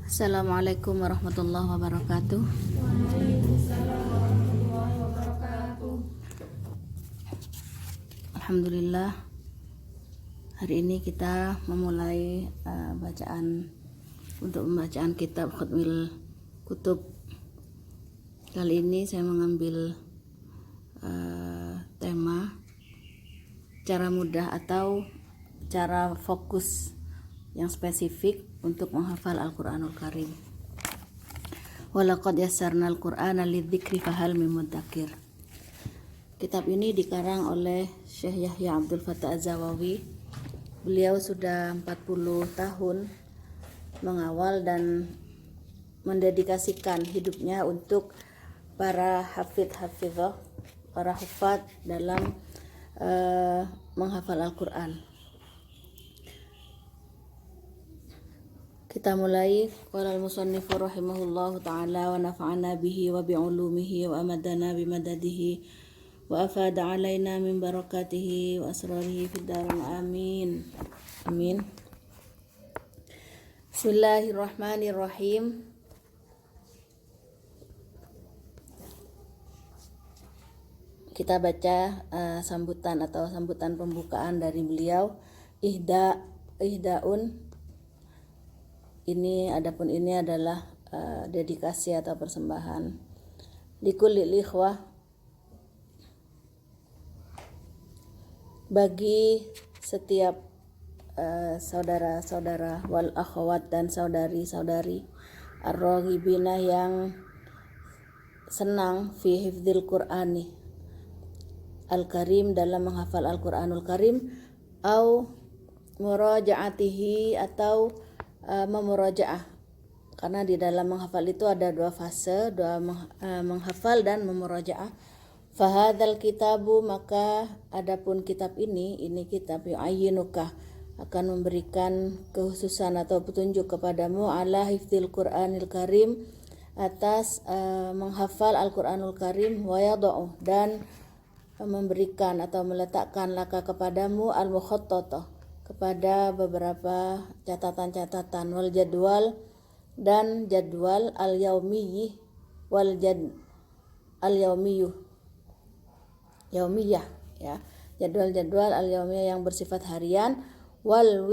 Assalamualaikum warahmatullahi wabarakatuh. Waalaikumsalam warahmatullahi wabarakatuh. Alhamdulillah, hari ini kita memulai pembacaan kitab Khatmil Kutub. Kali ini saya mengambil tema cara mudah atau cara fokus yang spesifik untuk menghafal Al-Quranul Karim. Walaqad yassarnal Qur'ana lidzikri fahal min mudzakir. Kitab ini dikarang oleh Syekh Yahya Abdul Fattah Az-Zawawi. Beliau sudah 40 tahun mengawal dan mendedikasikan hidupnya untuk para hafidh-hafidhah, para hufad dalam menghafal Al-Quran. Kita mulai. Qala al-musannifu rahimahullahu ta'ala wa nafa'ana bihi wa bi'ulumihi wa amadana bimadadihi wa afada alaina min barakatihi wa asrarihi fid darin amin. Amin. Bismillahirrahmanirrahim. Kita baca sambutan pembukaan dari beliau. Ihdaun. Ini adalah dedikasi atau persembahan. Likulli ikhwah, bagi setiap saudara-saudara wal akhwat dan saudari-saudari ar-raghibina yang senang fi hifdzil Qur'ani Al-Karim, dalam menghafal Al-Quranul Karim, au murajaatihi, atau memurajaah, karena di dalam menghafal itu ada dua fase, menghafal dan memurajaah. Fahadzal kitabu, maka adapun kitab ini kitab yu'ayyinuka, akan memberikan kekhususan atau petunjuk kepadamu ala hifdzil Qur'anil Karim, atas menghafal Al-Quranul Karim, wa yada'u, dan memberikan atau meletakkan laka kepadamu al-mukhattata, kepada beberapa catatan-catatan, wal jadwal, dan jadwal al-yaumiyyi yaumiyah, ya, jadwal-jadwal al-yaumiyah yang bersifat harian, wal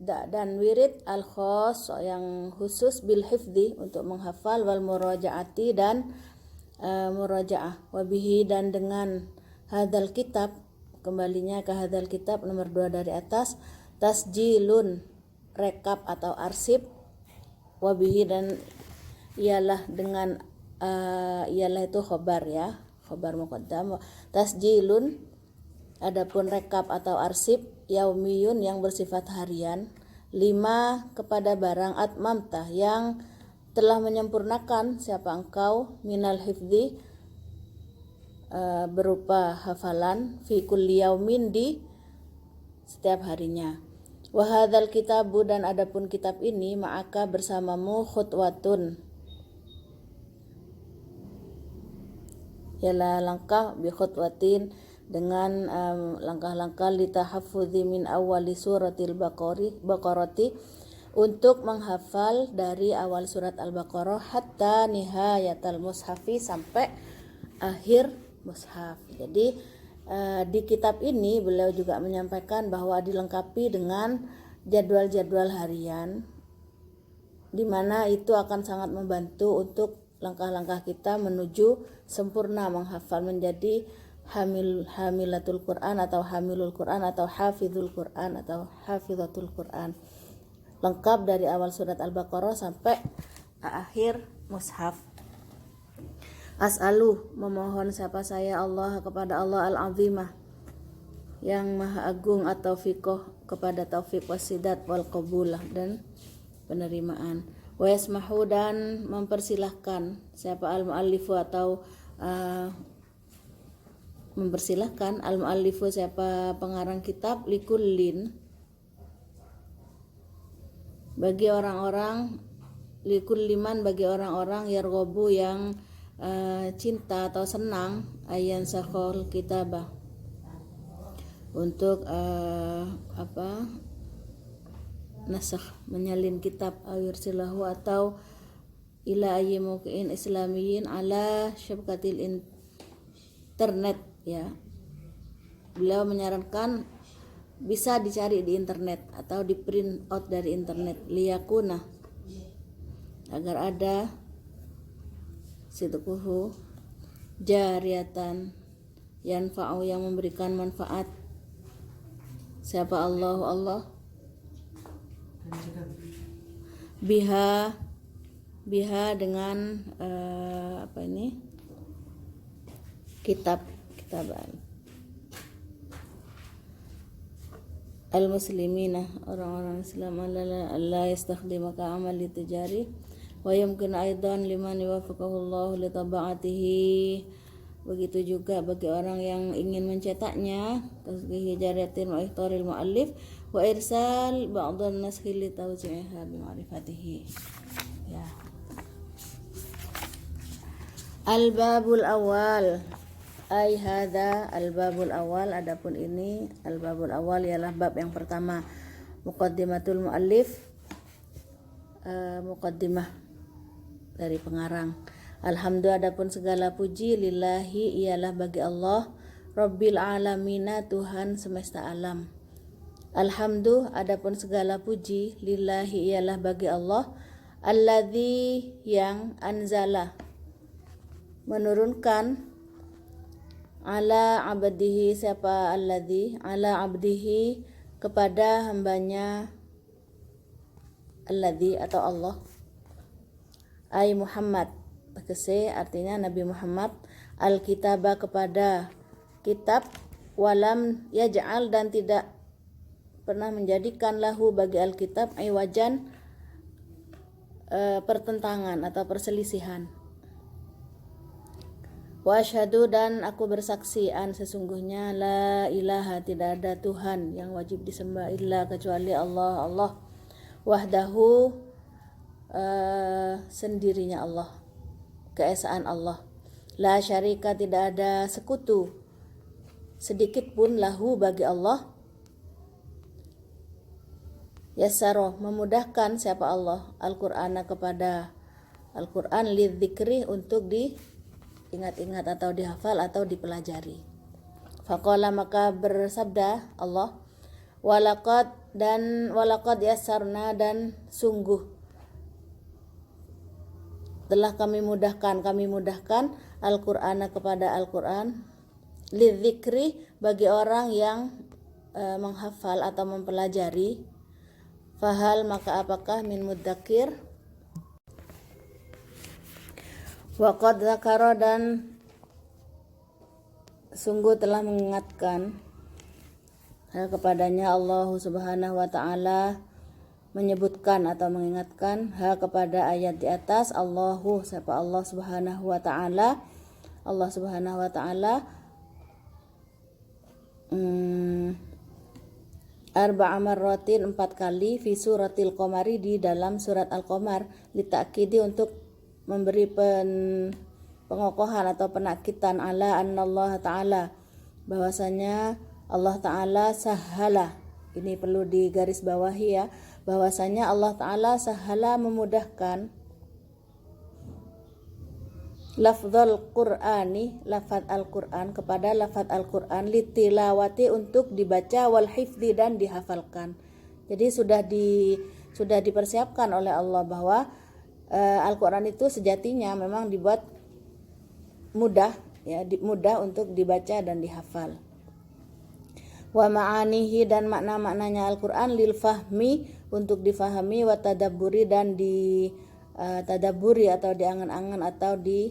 dan wirid al-khass yang khusus bil hifdzi, untuk menghafal, wal murajaati, dan murajaah, wabihi, dan dengan hadzal kitab, kembalinya ke hadzal kitab nomor 2 dari atas, tasjilun, rekap atau arsip, wabihi, dan ialah dengan ialah itu khobar, ya, khobar muqaddam. Tasjilun, adapun rekap atau arsip, yaumiyun, yang bersifat harian, 5 kepada barang atmamtah, yang telah menyempurnakan siapa engkau, minal hifdzi, berupa hafalan, fi kulli yaumin, di setiap harinya. Wa hadzal kitabu, dan adapun kitab ini, ma'aka, bersamamu, khutwatun, ialah langkah, bi khutwatin, dengan langkah-langkah, litahaffudzi min awwali suratil baqarati, untuk menghafal dari awal surat Al-Baqarah hatta nihayatal mushafi, sampai akhir mushaf. Jadi di kitab ini beliau juga menyampaikan bahwa dilengkapi dengan jadwal-jadwal harian, di mana itu akan sangat membantu untuk langkah-langkah kita menuju sempurna menghafal, menjadi hamilatul Quran atau hamilul Quran atau hafizul Quran atau hafizatul Quran, lengkap dari awal surat Al-Baqarah sampai akhir mushaf. As'alu, memohon siapa saya, Allah, kepada Allah al-azimah, yang maha agung, atau taufiqoh, kepada taufik, wasidat, wal qabulah, dan penerimaan. Wa yasmahu, dan mempersilahkan siapa al-muallifu, atau mempersilahkan al-muallifu, siapa pengarang kitab, likullin, bagi orang-orang, likulliman, bagi orang-orang, yarghabu, yang cinta atau senang, ayan sakhol kitabah, untuk nasakh, menyalin kitab, awirsilahu atau ila ayyi mawqi'in islamiyyin ala syabakatil internet ya. Beliau menyarankan bisa dicari di internet atau di print out dari internet, liyakuna agar ada sidquhu jariyatan yanfa'u yang memberikan manfaat. Siapa Allah biha dengan kitaban al-muslimina, orang-orang Islam, Allah yastakhdimaka amali tijari wa yumkin aidan liman yuwaffiqahu Allah li taba'atihi. Begitu juga bagi orang yang ingin mencetaknya, tasghih jariyatin wa ihtaril muallif wa irsal ba'dhan naskhi li tawzi'iha bi ma'rifatihi ya. Al-babul awal ay hadza al-babul awal, adapun ini al-babul awal ialah bab yang pertama, muqaddimatul muallif, muqaddimah dari pengarang. Alhamdu, adapun segala puji, lillahi ialah bagi Allah, Rabbil alamina, Tuhan semesta alam. Alhamdu, adapun segala puji, lillahi ialah bagi Allah, alladzi yang anzala menurunkan, ala abdihi, siapa alladzi, ala abdihi kepada hambanya, alladzi atau Allah, ay Muhammad, tegese artinya Nabi Muhammad, al-kitaba kepada kitab, walam yaj'al dan tidak pernah menjadikan lahu bagi al-kitab iwajan pertentangan atau perselisihan. Wa asyhadu, dan aku bersaksi, an sesungguhnya, la ilaha tidak ada Tuhan yang wajib disembah illa kecuali Allah, Allah wahdahu sendirinya Allah, keesaan Allah, la syarika tidak ada sekutu sedikit pun lahu bagi Allah, yassaro memudahkan siapa Allah, Al-Qur'ana kepada Al-Qur'an, lidzikri untuk diingat-ingat atau dihafal atau dipelajari. Faqala maka bersabda Allah, walaqad yassarna dan sungguh telah kami mudahkan Al-Qur'ana kepada Al-Qur'an, lidzikri bagi orang yang menghafal atau mempelajari, fahal maka apakah min mudzakir, waqad dzakara dan sungguh telah mengingatkan kepadanya Allah Subhanahu wa ta'ala, menyebutkan atau mengingatkan kepada ayat di atas, Allahu siapa Allah Subhanahu wa ta'ala, Allah Subhanahu wa ta'ala arba'a marratin 4 kali, fi suratil qamari di dalam surat Al-Qamar, litakidi untuk memberi pengokohan atau penakitan, ala annallaha ta'ala bahwasanya Allah ta'ala sahala, ini perlu digarisbawahi ya, bahwasanya Allah ta'ala sahala memudahkan, lafdzul qur'ani lafaz Al-Qur'an kepada lafaz Al-Qur'an, litilawati untuk dibaca, wal hifdzi dan dihafalkan. Jadi sudah dipersiapkan oleh Allah bahwa Al-Qur'an itu sejatinya memang dibuat mudah ya, mudah untuk dibaca dan dihafal. Wa ma'anihi dan makna-maknanya Al-Qur'an, lil fahmi untuk difahami, wa tadabburi dan di tadabburi atau diangan-angan atau di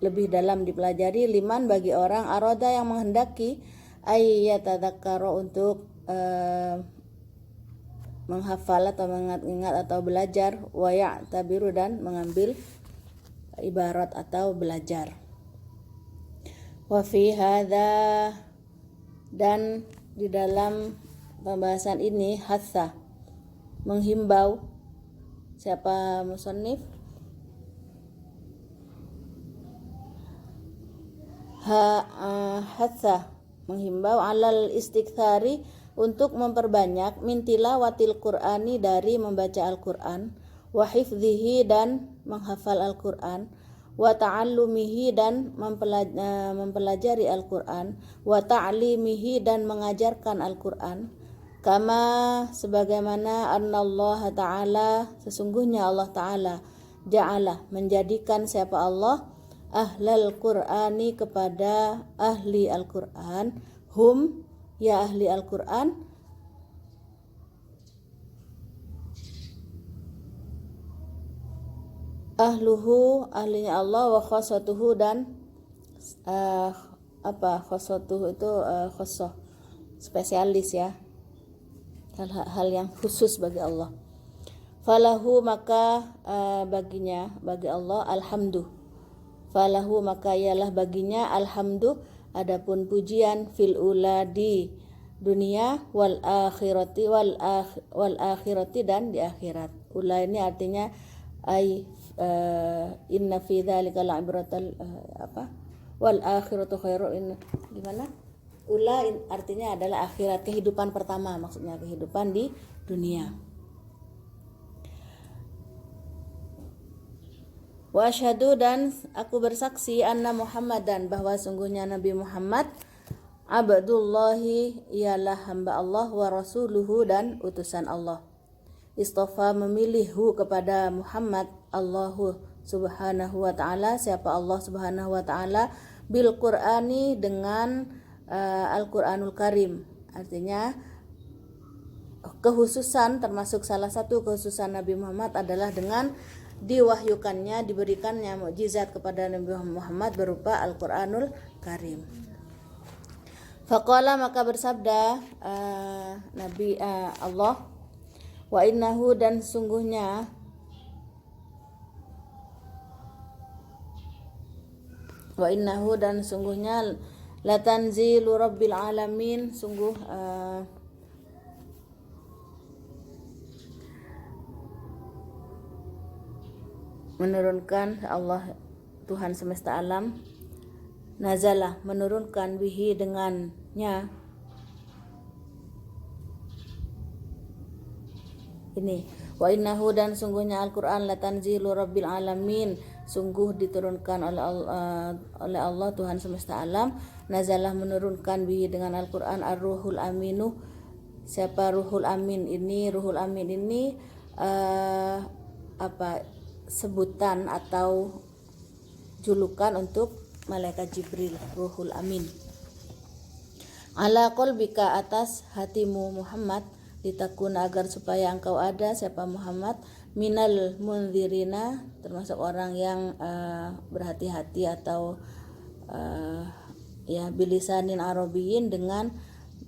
lebih dalam dipelajari, liman bagi orang aroda yang menghendaki, ayyatadzakkara untuk menghafal atau mengingat-ingat atau belajar, wa ya'tabiru dan mengambil ibarat atau belajar. Wa fi hadza dan di dalam pembahasan ini, hatsa menghimbau, siapa musannif, hatsa menghimbau, alal istiktsari untuk memperbanyak min tilawatil Qur'ani dari membaca Al-Qur'an, wa hifdhihi dan menghafal Al-Qur'an, wa ta'allumihi dan mempelajari Al-Qur'an, wa ta'limihi dan mengajarkan Al-Qur'an. Kama sebagaimana annallaha ta'ala sesungguhnya Allah Ta'ala ja'ala menjadikan siapa Allah ahlal Qur'ani kepada ahli Al-Qur'an, hum ya ahli Al-Qur'an, ahluhu ahlinya Allah, wa khosatuhu dan khosatuhu itu khosoh spesialis ya, hal yang khusus bagi Allah. Falahu maka baginya bagi Allah alhamdu, falahu maka ialah baginya alhamdu adapun pujian fil ula di dunia wal akhirati wal akhirati dan di akhirat. Ula ini artinya inna fi dzalika la'ibratal wal akhiratu khairu gimana? Ula artinya adalah akhirat, kehidupan pertama, maksudnya kehidupan di dunia. Wa asyhadu dan aku bersaksi anna Muhammadan bahwa sungguhnya Nabi Muhammad abdullahi ialah hamba Allah, wa rasuluhu dan utusan Allah. Istafa memilihhu kepada Muhammad Allahu subhanahu wa ta'ala, siapa Allah subhanahu wa ta'ala, bil Qur'ani dengan Al-Qur'anul Karim. Artinya kekhususan, termasuk salah satu kekhususan Nabi Muhammad adalah dengan diwahyukannya, diberikannya mukjizat kepada Nabi Muhammad berupa Al-Qur'anul Karim. Faqala maka bersabda Nabi Allah, wa innahu dan sungguhnya latanzilu rabbil alamin, sungguh menurunkan Allah Tuhan semesta alam, nazalah menurunkan bihi dengannya ini, wa innahu dan sungguhnya Al-Qur'an latanzilu rabbil alamin, sungguh diturunkan oleh Allah Tuhan semesta alam, nazalah menurunkan bihi dengan Al-Qur'an ar-ruhul aminu. Siapa ruhul amin ini? Ruhul amin ini sebutan atau julukan untuk malaikat Jibril, ruhul amin. Ala qalbika atas hatimu Muhammad, litakuna agar supaya engkau ada siapa Muhammad minal munzirina, termasuk orang yang berhati-hati atau bilisanin arabiyyin dengan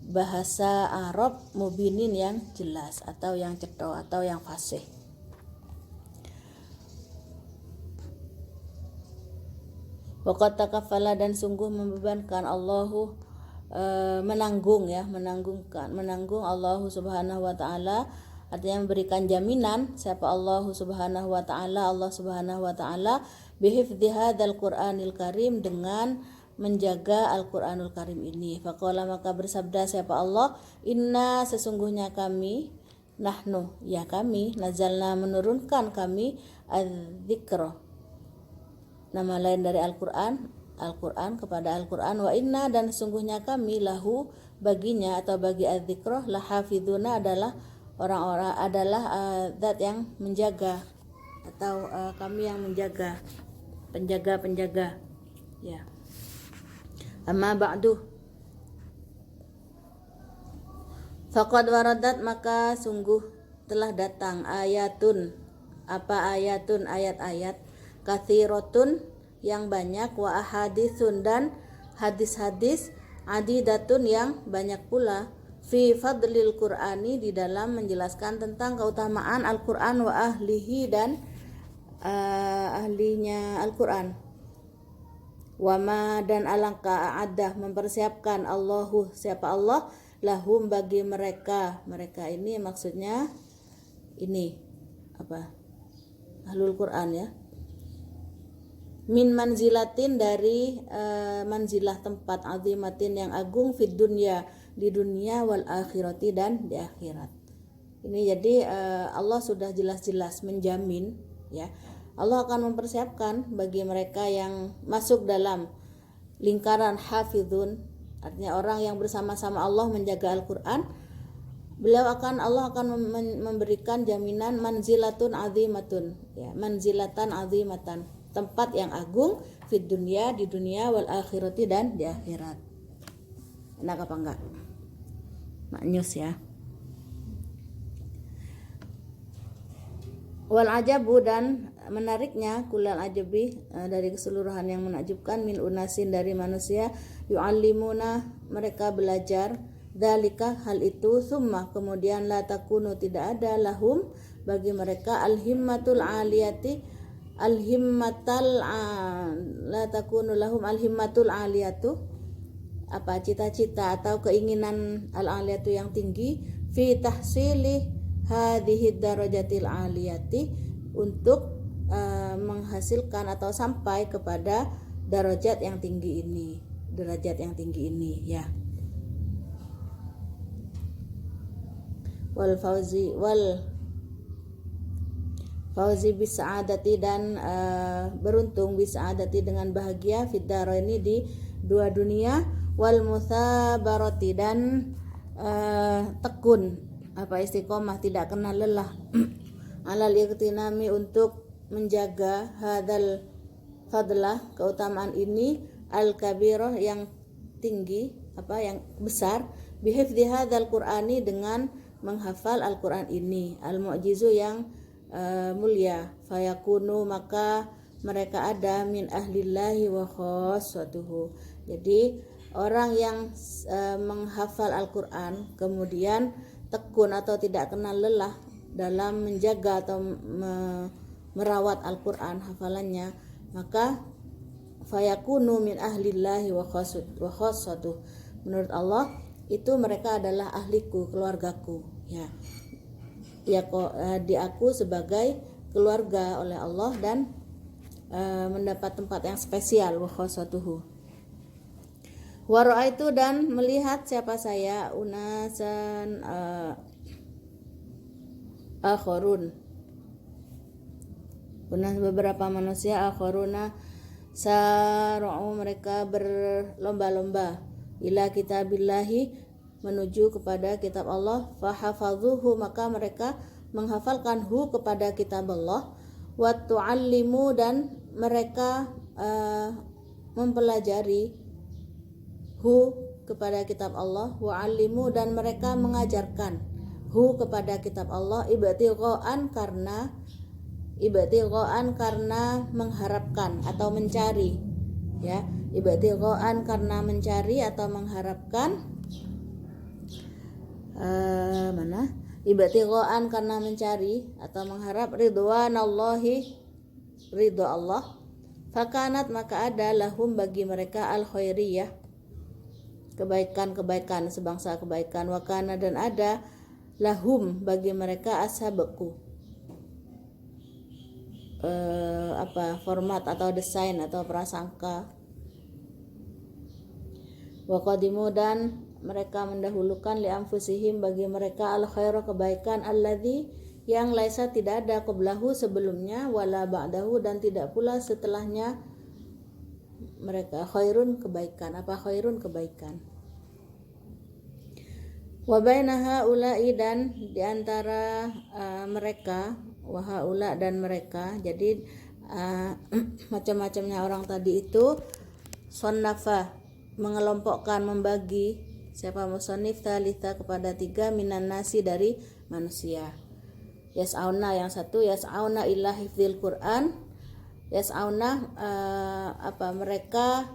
bahasa Arab mubinin yang jelas atau yang cetha atau yang fasih. Waqad takaffala dan sungguh membebankan Allahu menanggung Allahu subhanahu wa ta'ala, artinya memberikan jaminan siapa Allahu subhanahu wa ta'ala, Allah subhanahu wa ta'ala bihifdzi hadzal Qur'anil Karim, dengan menjaga Al-Qur'anul Karim ini. Faqala maka bersabda siapa Allah, inna sesungguhnya kami, nahnu ya kami, nazalna menurunkan kami az-dzikra, nama lain dari Al-Qur'an kepada Al-Qur'an, wa inna dan sesungguhnya kami lahu baginya atau bagi az-dzikrah lahafizuna adalah orang-orang adalah zat yang menjaga atau kami yang menjaga, penjaga ya. Amma ba'du, faqad waradat maka sungguh telah datang ayatun ayat-ayat katsiratun yang banyak, wa ahaditsun dan hadis-hadis adidatun yang banyak pula, fi fadlil Qur'ani di dalam menjelaskan tentang keutamaan Al-Qur'an, wa ahlihi dan ahlinya Al-Qur'an, wa ma dan alangkah a'addah mempersiapkan Allahu siapa Allah lahum bagi mereka ini maksudnya ini ahlul Qur'an ya, min manzilatin dari manzilah tempat, azimatin yang agung, fid dunya di dunia wal akhirati dan di akhirat. Ini jadi Allah sudah jelas-jelas menjamin, ya, Allah akan mempersiapkan bagi mereka yang masuk dalam lingkaran hafizun, artinya orang yang bersama-sama Allah menjaga Al-Quran. Allah akan memberikan jaminan manzilatun azimatun, ya, manzilatan azimatan, tempat yang agung fid dunya, di dunia wal akhirati dan di akhirat. Enak apa enggak? Maknyus ya. Wal ajabu, dan menariknya, kulal ajabi, dari keseluruhan yang menakjubkan, min unasin, dari manusia, yu'allimuna, mereka belajar, dalika, hal itu, summa, kemudian, la takunu, tidak ada, lahum, bagi mereka, al-himmatul aliyati, la takunu lahum al-himmatul aliyatu, apa, cita-cita atau keinginan al-aliyatu yang tinggi, fi tahsili hadhihi darajatil aliyati, untuk menghasilkan atau sampai kepada derajat yang tinggi ini, ya. Wal fauzi bisaadati, dan beruntung bisaadati, dengan bahagia, fid daraini, di dua dunia, wal musabarati, dan tekun, apa, istiqomah, tidak kenal lelah, alal iqtinami, untuk menjaga hadal fadlah, keutamaan ini, al kabirah, yang tinggi, apa, yang besar, bihifdzi hadzal qur'ani, dengan menghafal Al-Qur'an ini, al mu'jizu, yang mulia, fayakunu, maka mereka ada, min ahlillahi wa khassatuhu, jadi orang yang menghafal Al-Qur'an kemudian tekun atau tidak kenal lelah dalam menjaga atau merawat Al-Qur'an, hafalannya, maka fayakunu min ahlillahi wa khassatuh, menurut Allah itu mereka adalah ahliku, keluargaku, ya, di aku sebagai keluarga oleh Allah, dan mendapat tempat yang spesial, wa khassatuhu. Wa ra'aitu, dan melihat siapa saya, unasan akharun, beberapa manusia, akharuna sara'u, mereka berlomba-lomba, ila kitabillahi, menuju kepada kitab Allah, fahafadhuhu, maka mereka menghafalkan hu, kepada kitab Allah, wa tu'allimu, dan mereka mempelajari hu, kepada kitab Allah, wa 'allimu, dan mereka mengajarkan hu, kepada kitab Allah, ibtighaan, karena mengharapkan atau mencari, ya, ibtighaan, karena mencari atau mengharapkan, ibtighaan, karena mencari atau mengharap, ridwanallahi, ridho Allah, fakanat, maka ada, lahum, bagi mereka, al khairiyah, kebaikan sebangsa kebaikan, wakana, dan ada, lahum, bagi mereka, ashabku, format atau desain atau prasangka, waqadimu, dan mereka mendahulukan, li anfusihim, bagi mereka, al khairu, kebaikan, alladzi, yang laisa, tidak ada, qablahu, sebelumnya, wala ba'dahu, dan tidak pula setelahnya mereka, khairun, kebaikan, apa, khairun, kebaikan. Wa baina haula'i, dan diantara mereka, wa haula, dan mereka, jadi macam-macamnya orang tadi itu, sonnafa, mengelompokkan, membagi, siapa musannif, thalitha, kepada 3, minan nasi, dari manusia, yas'auna, yang satu, yas'auna ila hifdzil Qur'an, yas'auna, mereka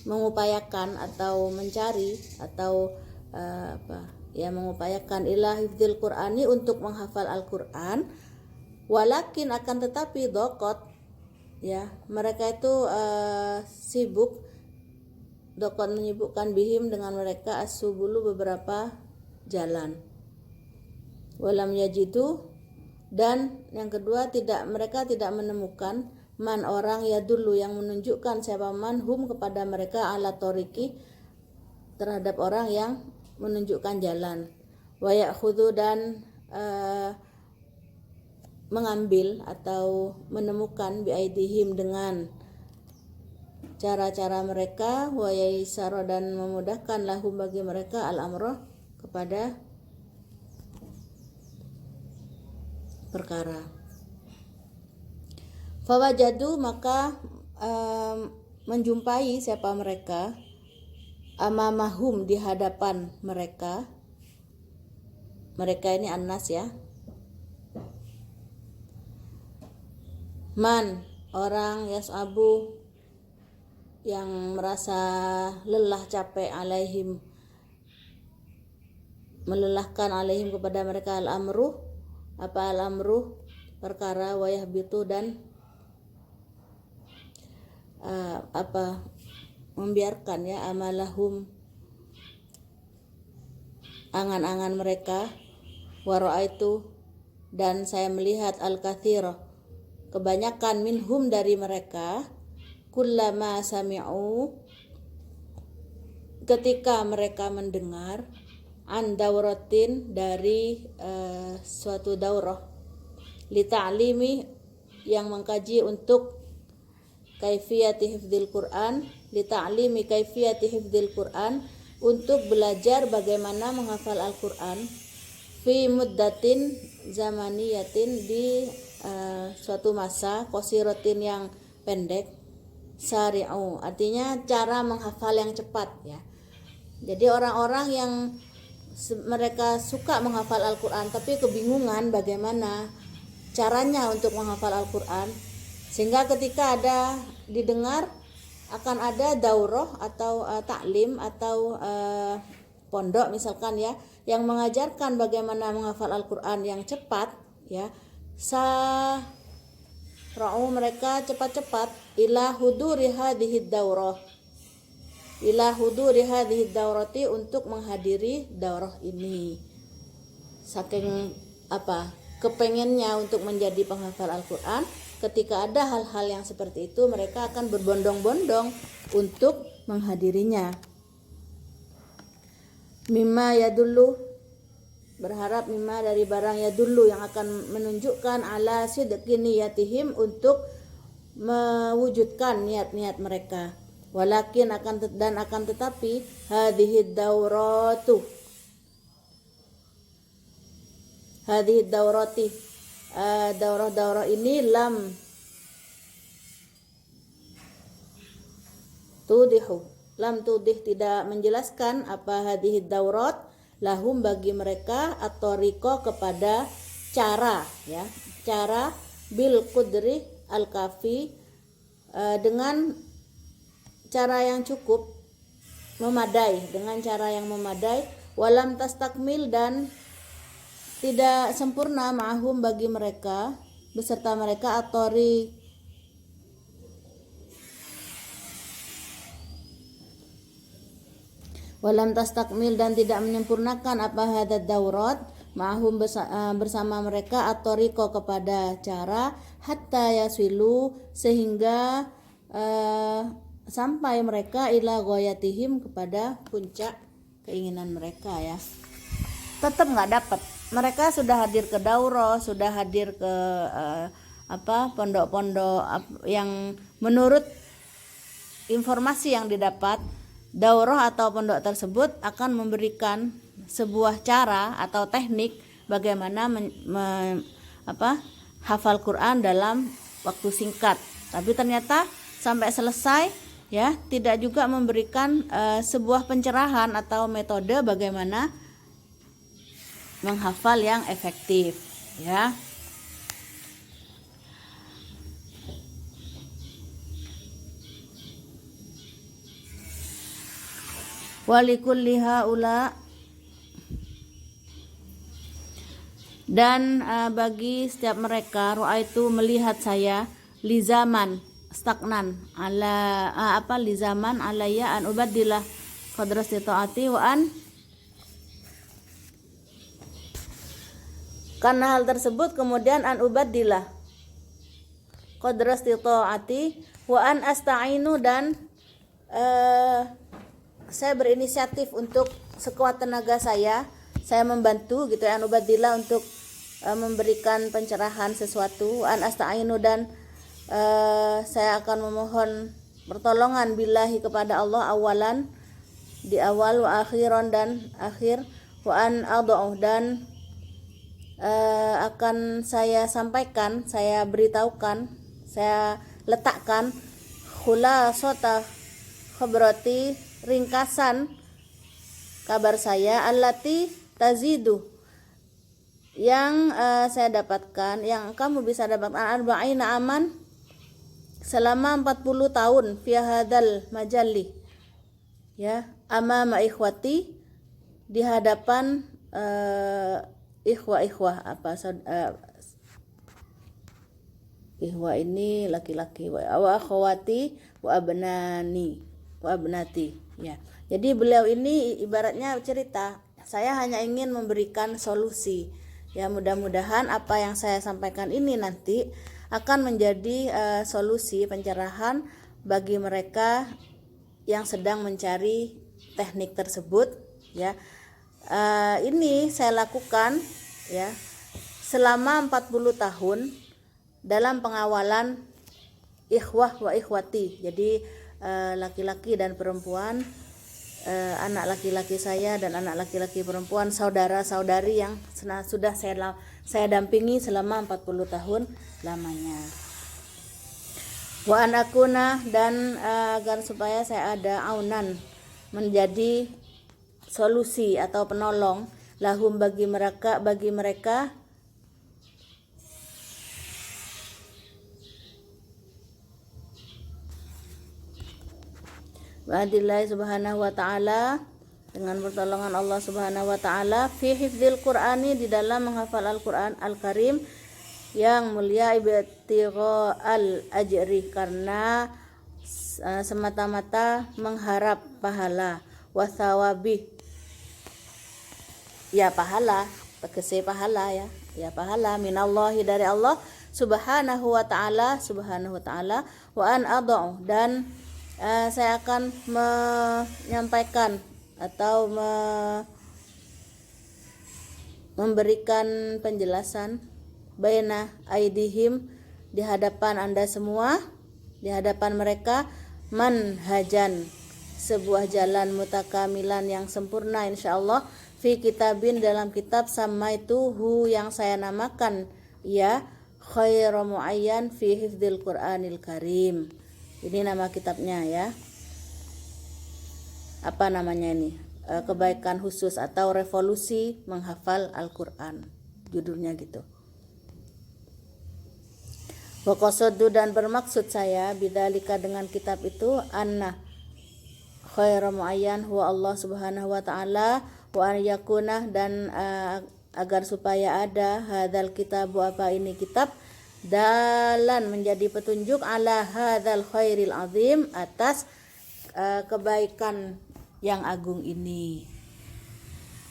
mengupayakan atau mencari atau mengupayakan ila hifdzil Qur'ani, untuk menghafal Al-Qur'an, walakin, akan tetapi, dokot, ya, mereka itu sibuk, dokot menyibukkan, bihim, dengan mereka, as-subulu, beberapa jalan, walam yajidu, dan yang kedua, mereka tidak menemukan, man orang ya dulu yang menunjukkan siapa man hum kepada mereka ala toriki terhadap orang yang menunjukkan jalan, wa ya'khudhu dan mengambil atau menemukan biaidihim dengan cara-cara mereka, wa yaisara dan memudahkan lahum bagi mereka al-amrah kepada perkara. Fawajadu maka menjumpai siapa mereka amamahum di hadapan mereka. Mereka ini An-Nas ya. Man orang yas'abu yang merasa lelah capek alaihim melelahkan alaihim kepada mereka al-amru apa al-amru perkara wayah bitu dan membiarkan ya amalahum angan-angan mereka wara'aitu dan saya melihat al-katsira kebanyakan minhum dari mereka kullama sami'u ketika mereka mendengar an dauratin dari suatu daurah li ta'limi yang mengkaji untuk kaifiyati hifdzil Quran li ta'limi kaifiyati hifdzil Quran untuk belajar bagaimana menghafal Al-Quran fi muddatin zamaniyatin di suatu masa qasiratin yang pendek sari'u artinya cara menghafal yang cepat ya. Jadi orang-orang yang mereka suka menghafal Al-Quran tapi kebingungan bagaimana caranya untuk menghafal Al-Quran, sehingga ketika ada didengar akan ada daurah atau taklim atau pondok misalkan ya yang mengajarkan bagaimana menghafal Al-Quran yang cepat ya, ra'u mereka cepat-cepat ila huduri hadhihi daurah ila huduri hadhihi daurati untuk menghadiri daurah ini. Saking kepengennya untuk menjadi penghafal Al-Quran, ketika ada hal-hal yang seperti itu mereka akan berbondong-bondong untuk menghadirinya. Mimma yadullu berharap mimma dari barang ya dulu yang akan menunjukkan ala sidqi niyatihim untuk mewujudkan niat-niat mereka. Walakin akan tetapi hadhihi daurati daurah-daurah ini lam tudih tidak menjelaskan apa hadhihi daurat lahum bagi mereka atau riko kepada cara ya, cara bil qudri al kafi dengan cara yang cukup memadai, dengan cara yang memadai, walam tastakmil dan tidak sempurna ma'hum bagi mereka beserta mereka atori walam tastakmil dan tidak menyempurnakan apa hadad daurat ma'hum bersama mereka atoriko kepada cara hatta yaswilu sehingga sampai mereka ila ghayatihim kepada puncak keinginan mereka ya. Tetap nggak dapat. Mereka sudah hadir ke daurah, sudah hadir ke pondok-pondok yang menurut informasi yang didapat daurah atau pondok tersebut akan memberikan sebuah cara atau teknik bagaimana hafal Quran dalam waktu singkat. Tapi ternyata sampai selesai ya tidak juga memberikan sebuah pencerahan atau metode bagaimana menghafal yang efektif ya. Walikulli haula dan bagi setiap mereka ru'aitu melihat saya lizaman stagnan ala lizaman alayya an ubadillah qadras taati wa an karena hal tersebut kemudian an ubadillah qadra istita'ati wa an asta'inu dan saya berinisiatif untuk sekuat tenaga saya membantu gitu ya, anubadillah untuk memberikan pencerahan sesuatu, an asta'inu dan saya akan memohon pertolongan billahi kepada Allah awalan di awal, wa akhiran dan akhir, wa an adau dan akan saya sampaikan, saya beritahukan, saya letakkan khulasata khabrati, ringkasan kabar saya, allati tazidu, yang saya dapatkan, yang kamu bisa dapatkan arba'ina aman, selama 40 tahun fi hadzal majalli, ya, amama ikhwati, di hadapan ikhwah ikhwah ini laki-laki, wa akhwati wa abnati, ya. Jadi beliau ini ibaratnya cerita, saya hanya ingin memberikan solusi, ya, mudah-mudahan apa yang saya sampaikan ini nanti akan menjadi solusi pencerahan bagi mereka yang sedang mencari teknik tersebut, ya. Ini saya lakukan, ya, selama 40 tahun dalam pengawalan ikhwah wa ikhwati. Jadi laki-laki dan perempuan, anak laki-laki saya dan anak laki-laki perempuan, saudara-saudari yang sudah saya dampingi selama 40 tahun lamanya. Wa anakuna dan agar supaya saya ada aunan, menjadi solusi atau penolong, lahum bagi mereka Wa'adillahi subhanahu wa ta'ala, dengan pertolongan Allah subhanahu wa ta'ala, fi hifdzil qur'ani, di dalam menghafal Al-Quran Al-Karim yang mulia, ibtigha al-ajri, karena semata-mata mengharap pahala, wasawabi, ya pahala, tegese pahala, ya pahala, minallahi, dari Allah subhanahu wa ta'ala, wa an adau, dan saya akan menyampaikan atau memberikan penjelasan baina aidihim, di hadapan Anda semua, di hadapan mereka, manhajan, sebuah jalan mutakamilan yang sempurna insyaallah, fi kitabin, dalam kitab, samaituhu, yang saya namakan, ya, khairu muayyan fi hifdzil Qur'anil Karim. Ini nama kitabnya, ya. Apa namanya ini? Kebaikan khusus atau revolusi menghafal Al-Quran. Judulnya gitu. Wa qasadu, dan bermaksud saya, bidzalika, dengan kitab itu, anna khairu muayyan huwa Allah subhanahu wa ta'ala, wa an yakuna, dan agar supaya ada hadzal kitab, apa ini kitab, dalan, menjadi petunjuk, ala hadzal khairil azim, atas kebaikan yang agung ini.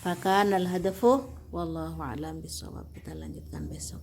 Fakan al hadafu wallahu a'lam bishawab. Kita lanjutkan besok.